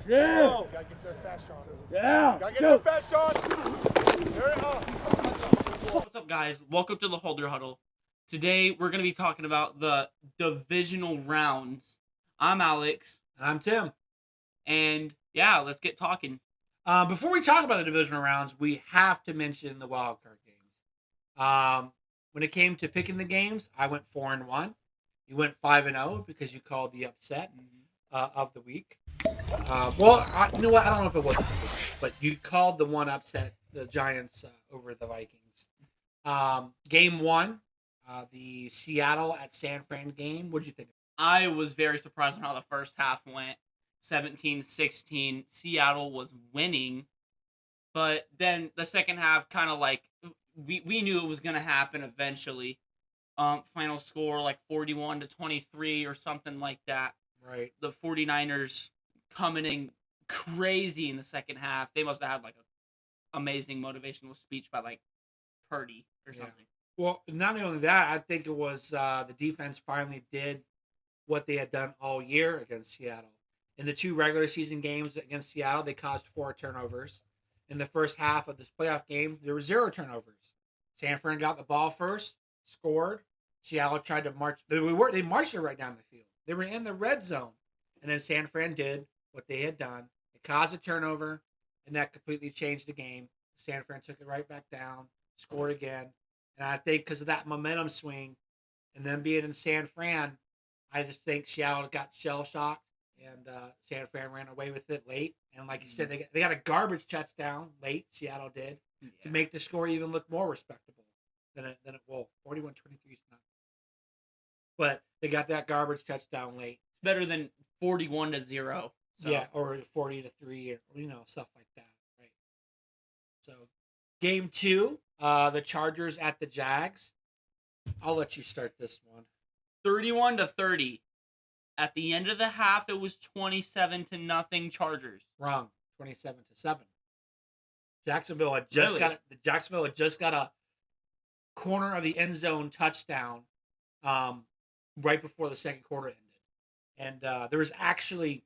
Yeah. Gotta get there fast, Sean. Yeah. Gotta get there fast, Sean. There it What's up, guys? Welcome to the Huddle. Today, we're going to be talking about the divisional rounds. I'm Alex. I'm Tim. And yeah, let's get talking. Before we talk about the divisional rounds, we have to mention the wild card games. When it came to picking the games, I went 4-1. You went 5-0 because you called the upset of the week. You know what? I don't know if it was, but you called the one upset, the Giants over the Vikings. Game one, the Seattle at San Fran game. What did you think? I was very surprised on how the first half went. 17-16. Seattle was winning. But then the second half kind of like, we knew it was going to happen eventually. Final score like 41-23 or something like that. Right. The 49ers coming in crazy in the second half. They must have had like an amazing motivational speech by like Purdy or something. Well, not only that, I think it was the defense finally did what they had done all year against Seattle. In the two regular season games against Seattle, they caused 4 turnovers. In the first half of this playoff game, there were 0 turnovers. San Fran got the ball first, scored. Seattle tried to march. They marched it right down the field. They were in the red zone. And then San Fran did what they had done. It caused a turnover, and that completely changed the game. San Fran took it right back down, scored again. And I think because of that momentum swing and then being in San Fran, I just think Seattle got shell-shocked, and San Fran ran away with it late. And like you said, they got a garbage touchdown late, Seattle did, to make the score even look more respectable than it 41-23 is not. But they got that garbage touchdown late. It's better than 41-0. So. Yeah, or 40-3, or stuff like that, right? So, game 2, the Chargers at the Jags. I'll let you start this one. 31-30. At the end of the half, it was 27-0 Chargers. Wrong. 27-7. Jacksonville had just got a corner of the end zone touchdown right before the second quarter ended. And there was actually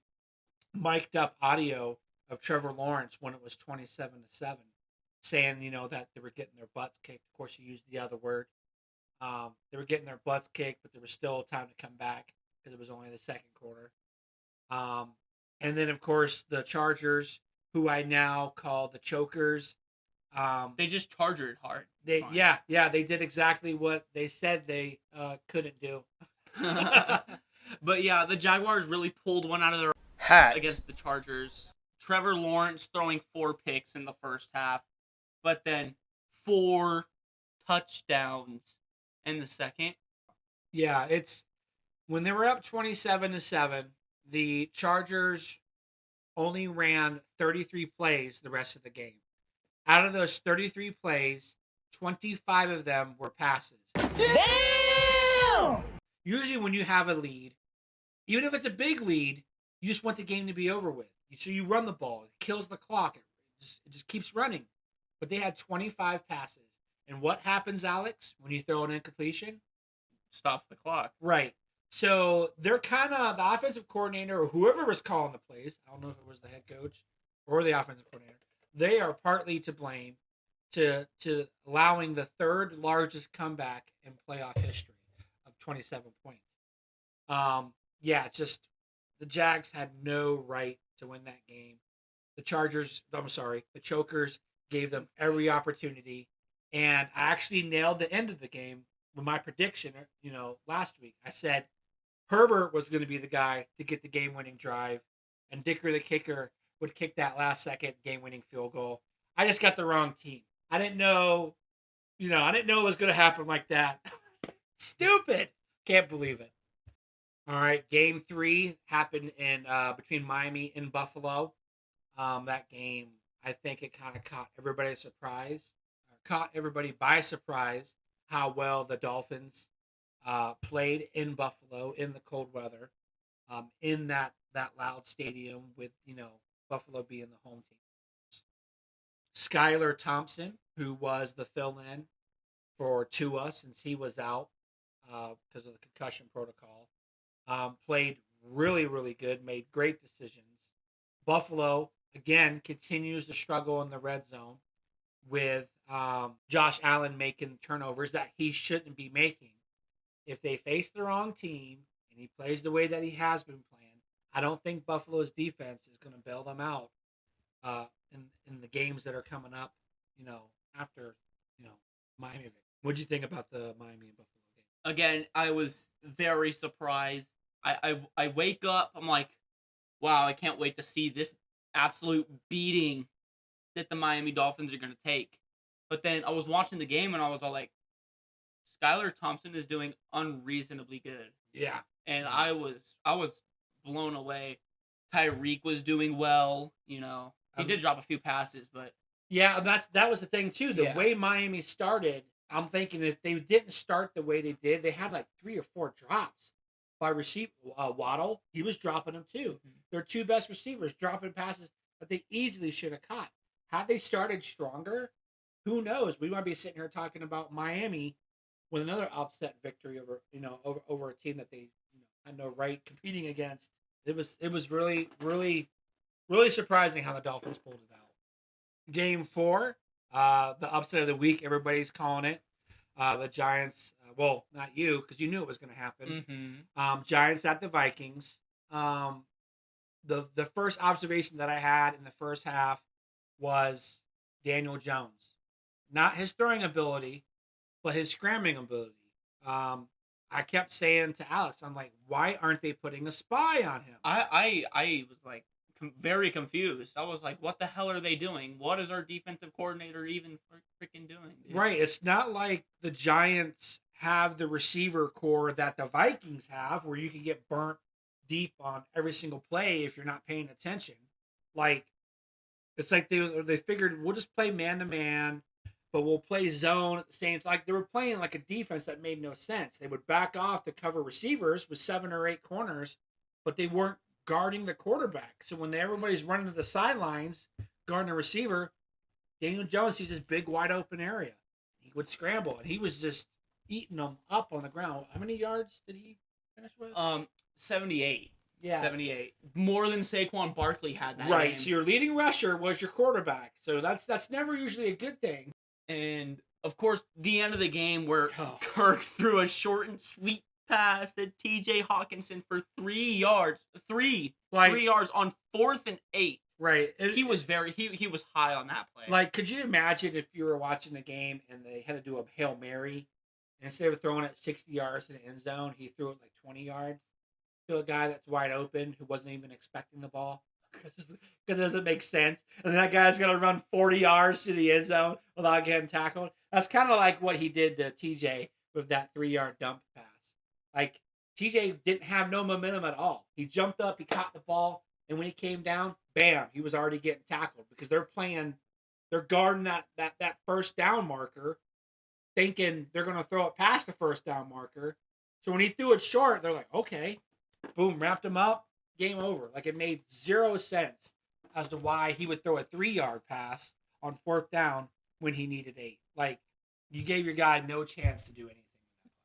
mic'd up audio of Trevor Lawrence when it was 27-7, saying, that they were getting their butts kicked. Of course, he used the other word. They were getting their butts kicked, but there was still time to come back because it was only the second quarter. And then, of course, the Chargers, who I now call the Chokers. They just chargered hard. They did exactly what they said they couldn't do. But yeah, the Jaguars really pulled one out of their hat against the Chargers. Trevor Lawrence throwing 4 picks in the first half, but then 4 touchdowns in the second. Yeah, it's when they were up 27-7, the Chargers only ran 33 plays the rest of the game. Out of those 33 plays, 25 of them were passes. Damn! Usually when you have a lead, even if it's a big lead, you just want the game to be over with. So you run the ball. It kills the clock. It just keeps running. But they had 25 passes. And what happens, Alex, when you throw an incompletion? Stops the clock. Right. So they're kind of the offensive coordinator or whoever was calling the plays. I don't know if it was the head coach or the offensive coordinator. They are partly to blame to allowing the third largest comeback in playoff history of 27 points. Just the Jags had no right to win that game. The Chokers gave them every opportunity. And I actually nailed the end of the game with my prediction, last week. I said Herbert was going to be the guy to get the game-winning drive, and Dicker the kicker would kick that last-second game-winning field goal. I just got the wrong team. I didn't know it was going to happen like that. Stupid. Can't believe it. All right, game 3 happened in between Miami and Buffalo. That game, I think it kind of caught everybody by surprise how well the Dolphins played in Buffalo in the cold weather, in that loud stadium with Buffalo being the home team. Skylar Thompson, who was the fill-in for Tua since he was out because of the concussion protocol, played really, really good, made great decisions. Buffalo, again, continues to struggle in the red zone with Josh Allen making turnovers that he shouldn't be making. If they face the wrong team and he plays the way that he has been playing, I don't think Buffalo's defense is going to bail them out in the games that are coming up, after, Miami. What'd you think about the Miami and Buffalo game? Again, I was very surprised. I wake up, I'm like, wow, I can't wait to see this absolute beating that the Miami Dolphins are going to take. But then I was watching the game and I was all like, Skylar Thompson is doing unreasonably good. Yeah. And I was blown away. Tyreek was doing well, He did drop a few passes, but yeah, that was the thing too. The Yeah. way Miami started, I'm thinking if they didn't start the way they did, they had like 3 or 4 drops by receiver. Waddle, he was dropping them too. Their 2 best receivers dropping passes that they easily should have caught. Had they started stronger, who knows? We might be sitting here talking about Miami with another upset victory over a team that they had no right competing against. It was really, really, really surprising how the Dolphins pulled it out. Game 4, the upset of the week. Everybody's calling it. The Giants. Well, not you, because you knew it was going to happen. Mm-hmm. Giants at the Vikings. The first observation that I had in the first half was Daniel Jones, not his throwing ability, but his scrambling ability. I kept saying to Alex, I'm like, why aren't they putting a spy on him? I was like very confused. I was like, what the hell are they doing? What is our defensive coordinator even freaking doing, dude? Right. It's not like the Giants have the receiver core that the Vikings have, where you can get burnt deep on every single play if you're not paying attention. Like, it's like they figured we'll just play man to man, but we'll play zone at the same time. Like, they were playing like a defense that made no sense. They would back off to cover receivers with 7 or 8 corners, but they weren't guarding the quarterback. So when everybody's running to the sidelines, guarding the receiver, Daniel Jones sees this big wide open area. He would scramble, and he was just eating them up on the ground. How many yards did he finish with? 78. Yeah. 78. More than Saquon Barkley had that right. game. So your leading rusher was your quarterback. So that's never usually a good thing. And of course, the end of the game where Kirk threw a short and sweet pass to T.J. Hawkinson for 3 yards. 3 yards on 4th and 8. Right. He was he was high on that play. Like, could you imagine if you were watching the game and they had to do a Hail Mary, and instead of throwing it 60 yards to the end zone, he threw it like 20 yards to a guy that's wide open who wasn't even expecting the ball? Because it doesn't make sense. And that guy's going to run 40 yards to the end zone without getting tackled. That's kind of like what he did to TJ with that 3-yard dump pass. Like, TJ didn't have no momentum at all. He jumped up, he caught the ball, and when he came down, bam, he was already getting tackled because they're guarding that first down marker, thinking they're going to throw it past the first down marker. So when he threw it short, they're like, okay, boom, wrapped him up, game over. Like, it made 0 sense as to why he would throw a 3-yard pass on 4th down when he needed 8. Like, you gave your guy no chance to do anything.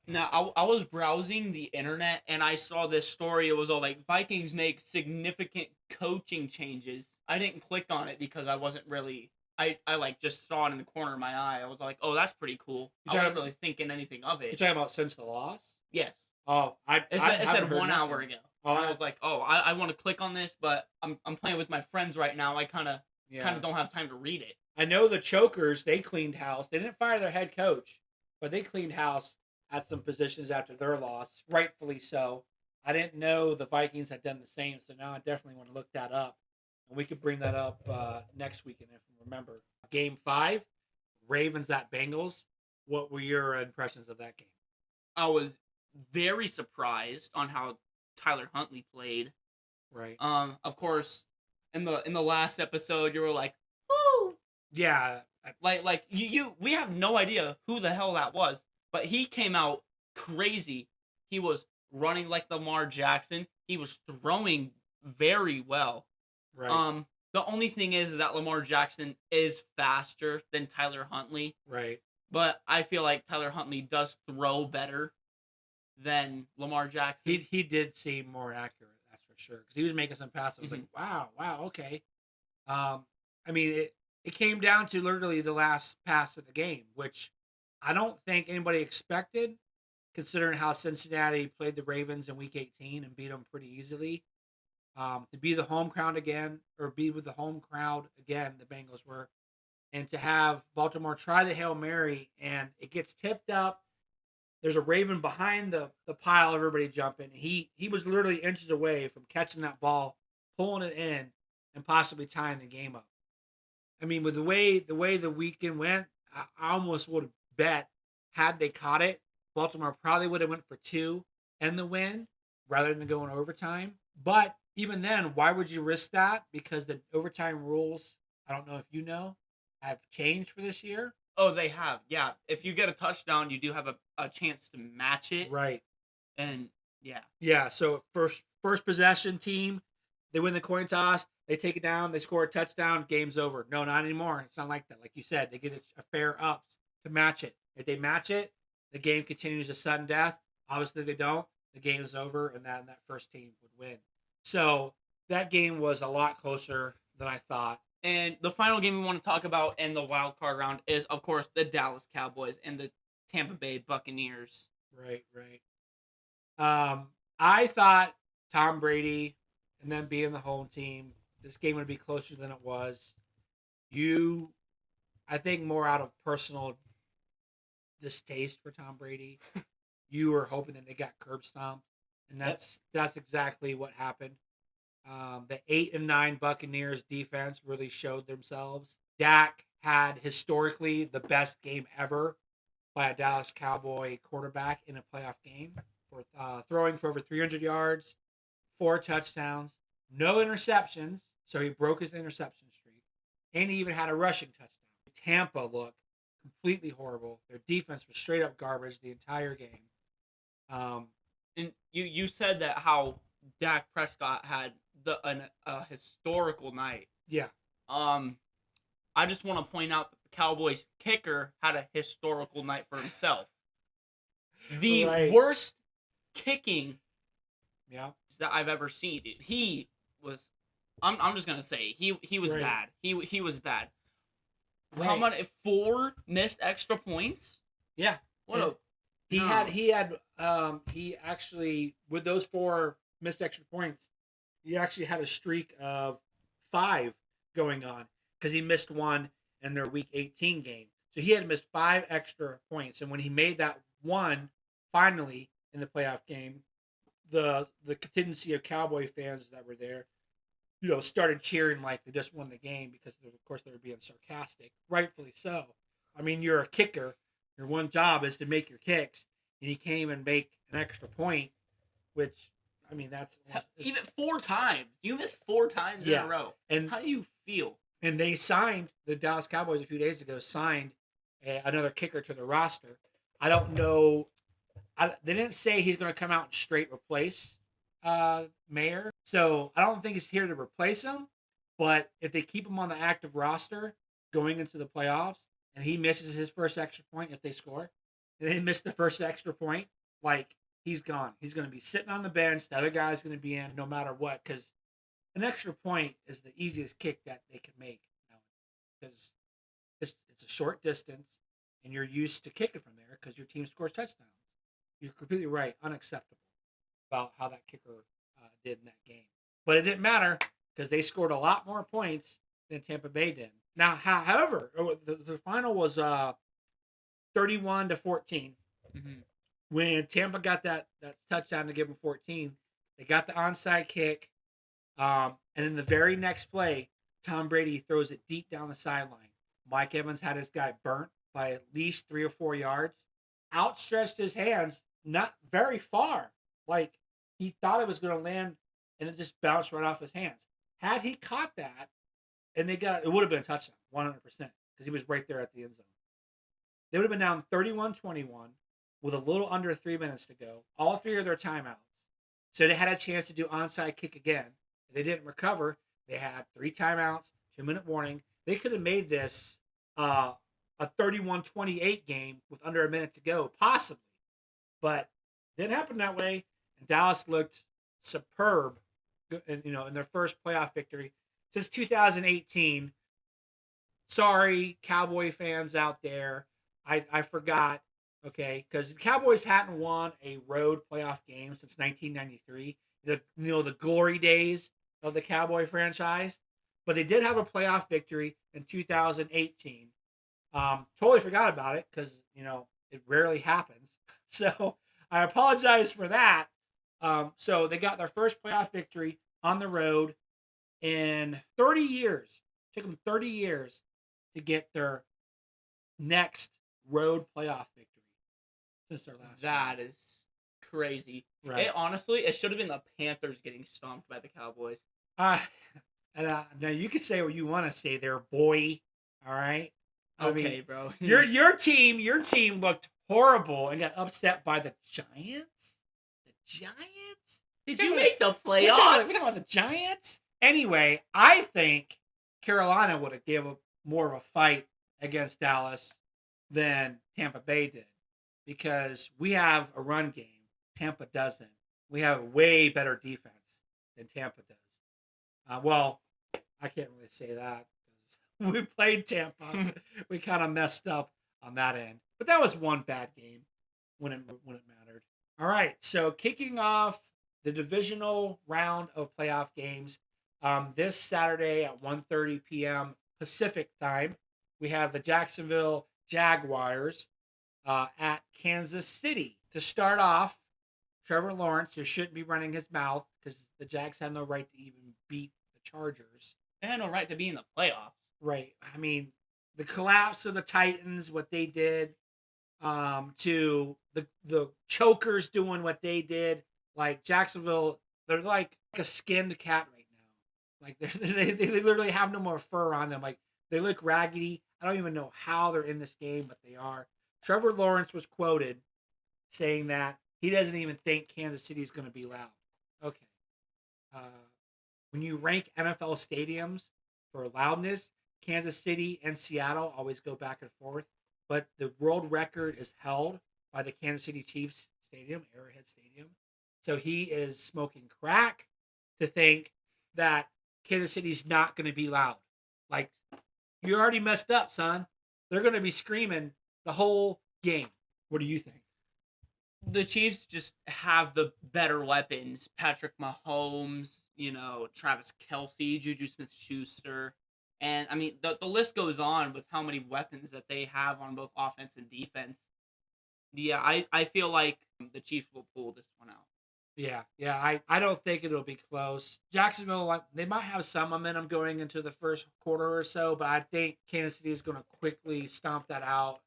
Now, I was browsing the internet and I saw this story. It was all like, Vikings make significant coaching changes. I didn't click on it because I wasn't really... I like just saw it in the corner of my eye. I was like, oh, that's pretty cool. I wasn't really thinking anything of it. You're talking about since the loss? Yes. Oh, It said 1 hour ago. Oh, I was like, oh, I want to click on this, but I'm playing with my friends right now. I kind of don't have time to read it. I know the Chokers, they cleaned house. They didn't fire their head coach, but they cleaned house at some positions after their loss, rightfully so. I didn't know the Vikings had done the same, so now I definitely want to look that up. And we could bring that up next weekend if you remember. Game 5, Ravens at Bengals. What were your impressions of that game? I was very surprised on how Tyler Huntley played. Right. Of course, in the last episode, you were like, "Woo!" Yeah. Like you we have no idea who the hell that was, but he came out crazy. He was running like Lamar Jackson. He was throwing very well. Right. The only thing is that Lamar Jackson is faster than Tyler Huntley. Right. But I feel like Tyler Huntley does throw better than Lamar Jackson. He did seem more accurate, that's for sure because he was making some passes. I was Mhm. like, wow, okay. I mean, it came down to literally the last pass of the game, which I don't think anybody expected, considering how Cincinnati played the Ravens in Week 18 and beat them pretty easily. To be the home crowd again, or be with the home crowd again, the Bengals were, and to have Baltimore try the Hail Mary and it gets tipped up. There's a Raven behind the pile, everybody jumping. He was literally inches away from catching that ball, pulling it in, and possibly tying the game up. I mean, with the weekend went, I almost would have bet had they caught it, Baltimore probably would have went for two and the win rather than going overtime. But even then, why would you risk that? Because the overtime rules, I don't know if you know, have changed for this year. Oh, they have. Yeah. If you get a touchdown, you do have a chance to match it. Right. And yeah. Yeah. So first possession team, they win the coin toss, they take it down, they score a touchdown, game's over. No, not anymore. It's not like that. Like you said, they get a fair ups to match it. If they match it, the game continues to sudden death. Obviously, if they don't, the game's over, and then that first team would win. So that game was a lot closer than I thought. And the final game we want to talk about in the wild card round is, of course, the Dallas Cowboys and the Tampa Bay Buccaneers. Right. I thought Tom Brady and them being the home team, this game would be closer than it was. I think more out of personal distaste for Tom Brady, you were hoping that they got curb stomped, and that's exactly what happened. The 8-9 Buccaneers defense really showed themselves. Dak had historically the best game ever by a Dallas Cowboy quarterback in a playoff game, for throwing for over 300 yards, 4 touchdowns, no interceptions, so he broke his interception streak, and he even had a rushing touchdown. Tampa looked completely horrible. Their defense was straight up garbage the entire game. And you said that how Dak Prescott had a historical night. Yeah. I just want to point out that the Cowboys kicker had a historical night for himself. The worst kicking that I've ever seen. He was. I'm just gonna say he was bad. He was bad. Right. How many 4 missed extra points? Yeah. He actually, with those 4 missed extra points, he actually had a streak of 5 going on because he missed one in their Week 18 game. So he had missed 5 extra points, and when he made that one finally in the playoff game, the contingency of Cowboy fans that were there, started cheering like they just won the game because, of course, they were being sarcastic, rightfully so. I mean, you're a kicker. Your one job is to make your kicks, and you can't even make an extra point, which, I mean, even 4 times. You missed 4 times in a row. And how do you feel? And they signed, the Dallas Cowboys a few days ago signed another kicker to the roster. I don't know. They didn't say he's going to come out and straight replace Mayer. So I don't think he's here to replace him. But if they keep him on the active roster going into the playoffs, and he misses his first extra point if they score, and they miss the first extra point, like, he's gone. He's going to be sitting on the bench. The other guy's going to be in no matter what, because an extra point is the easiest kick that they can make, because it's a short distance, and you're used to kicking from there because your team scores touchdowns. You're completely right. Unacceptable about how that kicker did in that game. But it didn't matter because they scored a lot more points than Tampa Bay did. Now, however, the final was 31-14. Mm-hmm. When Tampa got that touchdown to give them 14, they got the onside kick. And then the very next play, Tom Brady throws it deep down the sideline. Mike Evans had his guy burnt by at least 3 or 4 yards. Outstretched his hands not very far. Like, he thought it was going to land, and it just bounced right off his hands. Had he caught that, and it would have been a touchdown, 100%, because he was right there at the end zone. They would have been down 31-21 with a little under 3 minutes to go. All 3 of their timeouts. So they had a chance to do onside kick again. If they didn't recover, they had 3 timeouts, 2-minute warning. They could have made this a 31-28 game with under a minute to go, possibly. But it didn't happen that way. And Dallas looked superb in their first playoff victory since 2018. Sorry, Cowboy fans out there. I forgot, okay, because the Cowboys hadn't won a road playoff game since 1993. The glory days of the Cowboy franchise, but they did have a playoff victory in 2018. Totally forgot about it because it rarely happens. So I apologize for that. So they got their first playoff victory on the road in 30 years. It took them 30 years to get their next road playoff victory since their last. That is crazy. Right. It should have been the Panthers getting stomped by the Cowboys. And now you can say what you want to say there, boy. All right. Okay, bro. your team looked horrible and got upset by the Giants. The Giants? Did you make the We're playoffs? talking about the Giants. Anyway, I think Carolina would have given more of a fight against Dallas than Tampa Bay did because we have a run game. Tampa doesn't. We have a way better defense than Tampa does. Well, I can't really say that. We played Tampa. We kind of messed up on that end. But that was one bad game when it mattered. All right, so kicking off the divisional round of playoff games this Saturday at 1:30 p.m. Pacific time, we have the Jacksonville Jaguars at Kansas City. To start off, Trevor Lawrence, who shouldn't be running his mouth because the Jags had no right to even beat the Chargers. They had no right to be in the playoffs. Right. I mean, the collapse of the Titans, what they did, to the chokers doing what they did, like Jacksonville, they're like a skinned cat right now. Like they literally have no more fur on them. Like they look raggedy. I don't even know how they're in this game, but they are. Trevor Lawrence was quoted saying that he doesn't even think Kansas City is going to be loud. Okay. When you rank NFL stadiums for loudness, Kansas City and Seattle always go back and forth, but the world record is held by the Kansas City Chiefs Stadium, Arrowhead Stadium. So he is smoking crack to think that Kansas City's not going to be loud. Like, you already messed up, son. They're going to be screaming the whole game. What do you think? The Chiefs just have the better weapons. Patrick Mahomes, Travis Kelce, Juju Smith-Schuster. And, I mean, the list goes on with how many weapons that they have on both offense and defense. Yeah, I feel like the Chiefs will pull this one out. Yeah. I don't think it'll be close. Jacksonville, they might have some momentum going into the first quarter or so, but I think Kansas City is going to quickly stomp that out.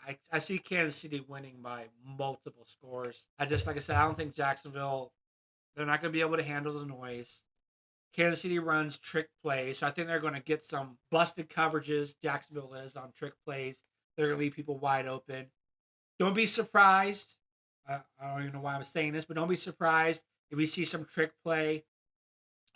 And I see Kansas City winning by multiple scores. Like I said, I don't think Jacksonville, they're not going to be able to handle the noise. Kansas City runs trick plays, so I think they're going to get some busted coverages. Jacksonville is on trick plays. They're going to leave people wide open. Don't be surprised. I don't even know why I'm saying this, but don't be surprised if we see some trick play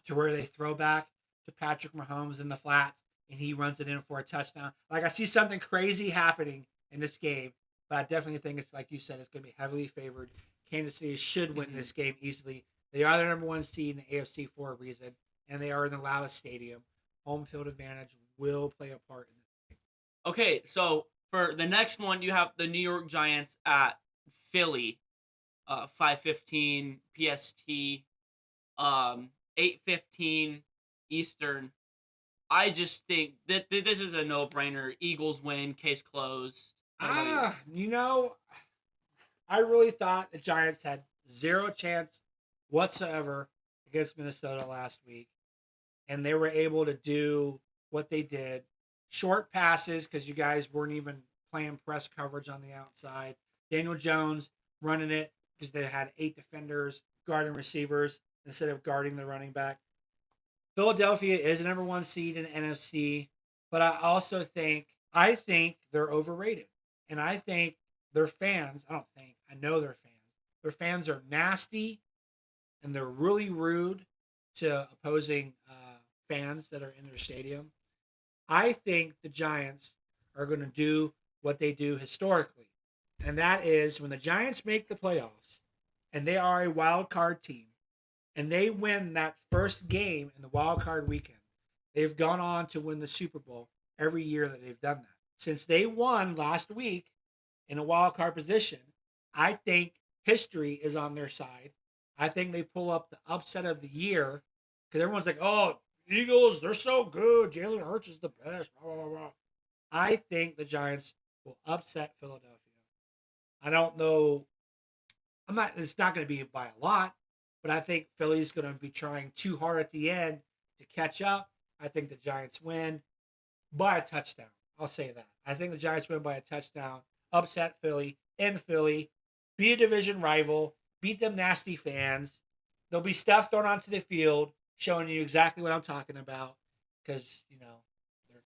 to where they throw back to Patrick Mahomes in the flats and he runs it in for a touchdown. Like, I see something crazy happening in this game, but I definitely think it's, like you said, it's going to be heavily favored. Kansas City should win this game easily. They are the number one seed in the AFC for a reason, and they are in the loudest stadium. Home field advantage will play a part in this game. Okay, so for the next one, you have the New York Giants at Philly, 5:15 PST, 8:15 Eastern. I just think that this is a no-brainer. Eagles win, case closed. I really thought the Giants had zero chance whatsoever against Minnesota last week, and they were able to do what they did. Short passes, because you guys weren't even playing press coverage on the outside. Daniel Jones running it because they had 8 defenders guarding receivers instead of guarding the running back. Philadelphia is the number one seed in the NFC, but I think they're overrated. And I think their fans, I know their fans. Their fans are nasty and they're really rude to opposing fans that are in their stadium. I think the Giants are going to do what they do historically. And that is when the Giants make the playoffs and they are a wild card team, and they win that first game in the wild card weekend, they've gone on to win the Super Bowl every year that they've done that. Since they won last week in a wild card position, I think history is on their side. I think they pull up the upset of the year because everyone's like, "Oh, Eagles, they're so good. Jalen Hurts is the best." Blah, blah, blah. I think the Giants will upset Philadelphia. I don't know. I'm not. It's not going to be by a lot, but I think Philly's going to be trying too hard at the end to catch up. I think the Giants win by a touchdown. I'll say that. I think the Giants win by a touchdown, upset Philly in Philly, be a division rival, beat them nasty fans. There'll be stuff thrown onto the field showing you exactly what I'm talking about because,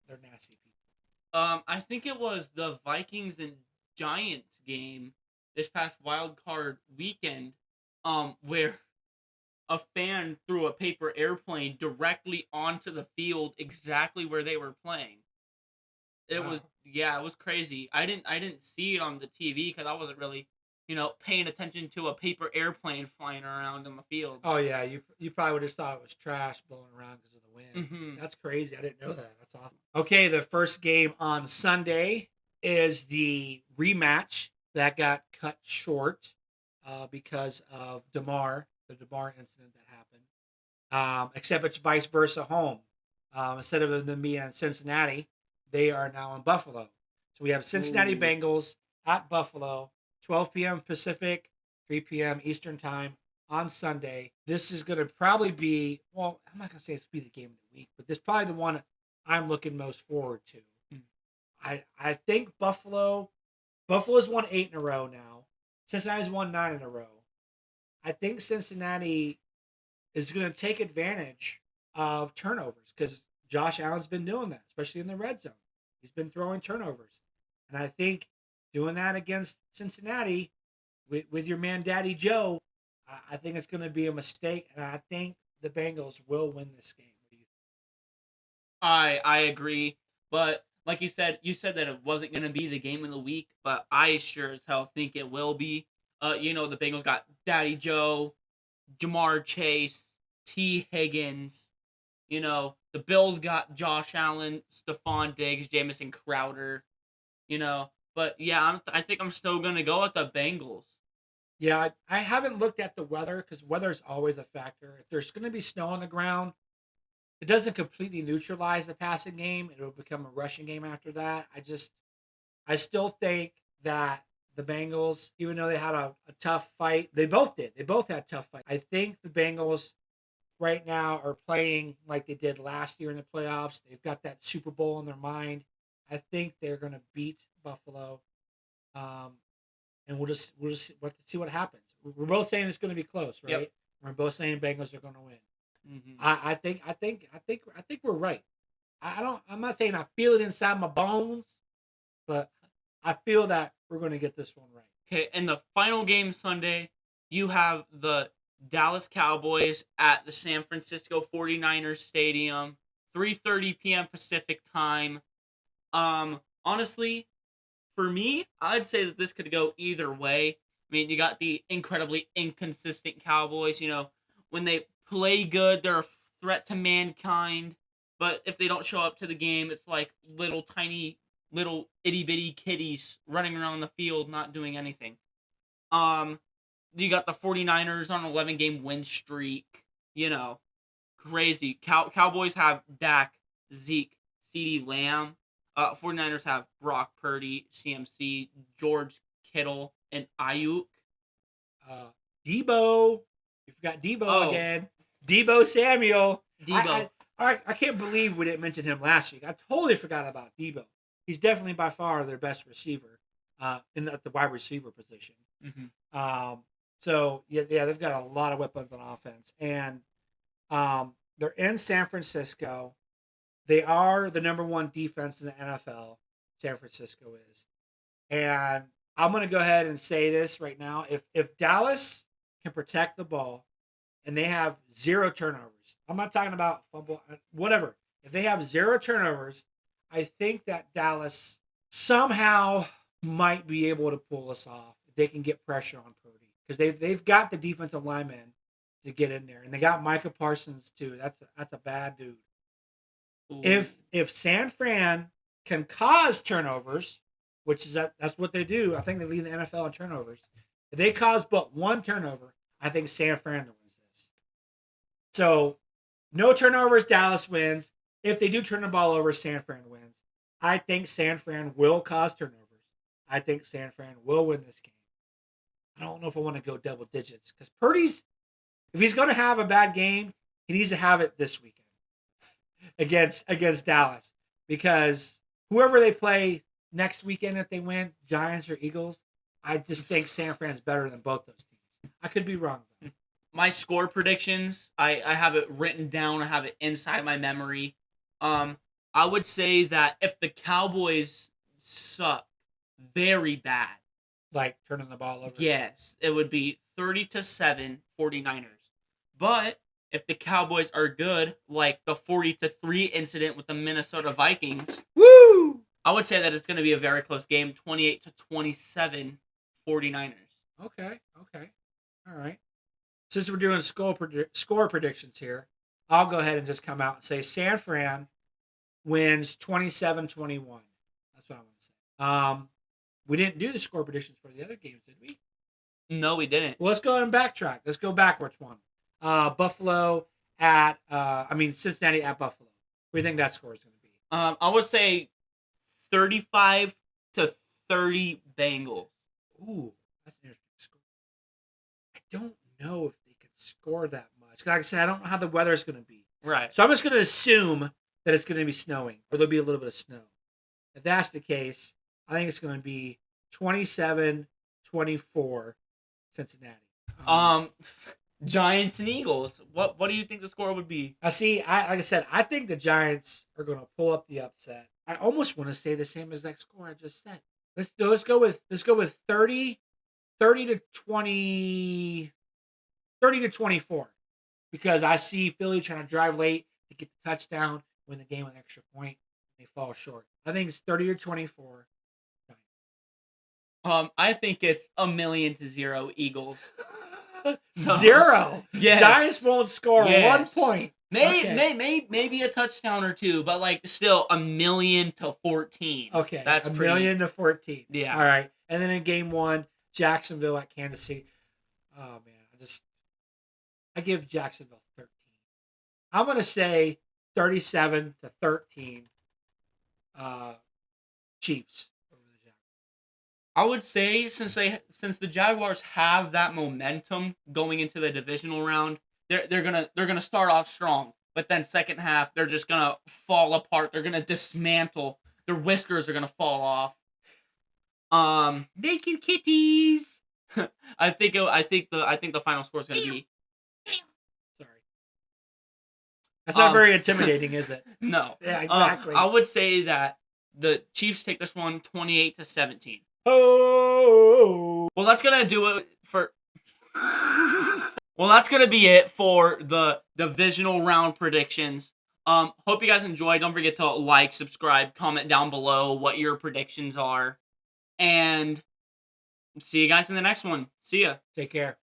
they're nasty people. I think it was the Vikings and Giants game this past wild card weekend, where a fan threw a paper airplane directly onto the field exactly where they were playing. It Wow. was it was crazy. I didn't see it on the TV because I wasn't really, paying attention to a paper airplane flying around on the field. Oh, yeah. You probably would have thought it was trash blowing around because of the wind. Mm-hmm. That's crazy. I didn't know that. That's awesome. Okay, the first game on Sunday is the rematch that got cut short because of the DeMar incident that happened. Except it's vice versa home. Instead of them being in Cincinnati, they are now in Buffalo. So we have Cincinnati Ooh. Bengals at Buffalo, 12 p.m. Pacific, 3 p.m. Eastern time on Sunday. This is going to probably be, well, I'm not going to say it's be the game of the week, but this is probably the one I'm looking most forward to. I think Buffalo's won 8 in a row now. Cincinnati's won 9 in a row. I think Cincinnati is going to take advantage of turnovers because Josh Allen's been doing that, especially in the red zone. He's been throwing turnovers. And I think doing that against Cincinnati with your man Daddy Joe, I think it's going to be a mistake. And I think the Bengals will win this game. What do you think? I agree, but like you said that it wasn't gonna be the game of the week, but I sure as hell think it will be. The Bengals got Daddy Joe, Jamar Chase, T. Higgins. The Bills got Josh Allen, Stephon Diggs, Jamison Crowder. But yeah, I think I'm still gonna go with the Bengals. Yeah, I haven't looked at the weather because weather is always a factor. If there's going to be snow on the ground, it doesn't completely neutralize the passing game. It'll become a rushing game after that. I still think that the Bengals, even though they had a tough fight, they both did. They both had tough fights. I think the Bengals right now are playing like they did last year in the playoffs. They've got that Super Bowl in their mind. I think they're going to beat Buffalo, and we'll just see what happens. We're both saying it's going to be close, right? Yep. We're both saying Bengals are going to win. Mm-hmm. I think we're right. I'm not saying I feel it inside my bones, but I feel that we're going to get this one right. Okay, and the final game Sunday, you have the Dallas Cowboys at the San Francisco 49ers Stadium, 3:30 p.m. Pacific time. Honestly, for me, I'd say that this could go either way. I mean, you got the incredibly inconsistent Cowboys. When they play good, they're a threat to mankind. But if they don't show up to the game, it's like little tiny, little itty bitty kitties running around the field, not doing anything. You got the 49ers on an 11-game win streak. Crazy. Cowboys have Dak, Zeke, CeeDee Lamb. 49ers have Brock Purdy, CMC, George Kittle, and Ayuk. Debo, you forgot Debo again. Debo Samuel. Debo. I can't believe we didn't mention him last week. I totally forgot about Debo. He's definitely by far their best receiver at the wide receiver position. Mm-hmm. So yeah, they've got a lot of weapons on offense, and they're in San Francisco. They are the number one defense in the NFL. San Francisco is, and I'm going to go ahead and say this right now: if Dallas can protect the ball, and they have 0 turnovers, I'm not talking about fumble, whatever. If they have 0 turnovers, I think that Dallas somehow might be able to pull us off. They can get pressure on Purdy because they've got the defensive linemen to get in there, and they got Micah Parsons too. That's a bad dude. Ooh. If San Fran can cause turnovers, which is that's what they do. I think they lead the NFL in turnovers. If they cause but one turnover, I think San Fran wins this. So, no turnovers, Dallas wins. If they do turn the ball over, San Fran wins. I think San Fran will cause turnovers. I think San Fran will win this game. I don't know if I want to go double digits because Purdy's, if he's going to have a bad game, he needs to have it this weekend against Dallas, because whoever they play next weekend, if they win, Giants or Eagles, I just think San Fran's better than both those teams. I could be wrong. My score predictions, I have it written down. I have it inside my memory. I would say that if the Cowboys suck very bad, Like turning the ball over. yes, it would be 30-7 49ers. But if the Cowboys are good, like the 40-3 incident with the Minnesota Vikings, Woo! I would say that it's going to be a very close game, 28-27 49ers. Okay. All right. Since we're doing score predictions here, I'll go ahead and just come out and say San Fran wins 27-21. That's what I want to say. We didn't do the score predictions for the other games, did we? No, we didn't. Well, let's go ahead and backtrack. Let's go backwards one. Cincinnati at Buffalo. What do you think that score is going to be? I would say 35-30 Bengals. Ooh, that's an interesting score. I don't know if they can score that much. Like I said, I don't know how the weather is going to be. Right. So I'm just going to assume that it's going to be snowing, or there'll be a little bit of snow. If that's the case, I think it's going to be 27-24 Cincinnati. Giants and Eagles. What do you think the score would be? Like I said, I think the Giants are going to pull up the upset. I almost want to say the same as that score I just said. Let's go with 30 to 20, 30 to 24, because I see Philly trying to drive late to get the touchdown, win the game with an extra point, and they fall short. I think it's 30 to 24. I think it's 1,000,000-0 Eagles. Zero. Yes. Giants won't score 1 point. Maybe a touchdown or two, but like still 1,000,000-14. Okay, that's 1,000,000 to 14. Yeah. All right, and then in game one, Jacksonville at Kansas City. Oh man, I give Jacksonville 13. I'm gonna say 37-13. Chiefs. I would say since the Jaguars have that momentum going into the divisional round, they're gonna start off strong, but then second half they're just gonna fall apart. They're gonna dismantle. Their whiskers are gonna fall off. Naked kitties. I think the final score is gonna be. Sorry, that's not very intimidating, is it? No. Yeah, exactly. I would say that the Chiefs take this one 28-17. Oh. Well, that's gonna do it for. Well, that's gonna be it for the divisional round predictions. Hope you guys enjoyed. Don't forget to like, subscribe, comment down below what your predictions are, and see you guys in the next one. See ya. Take care.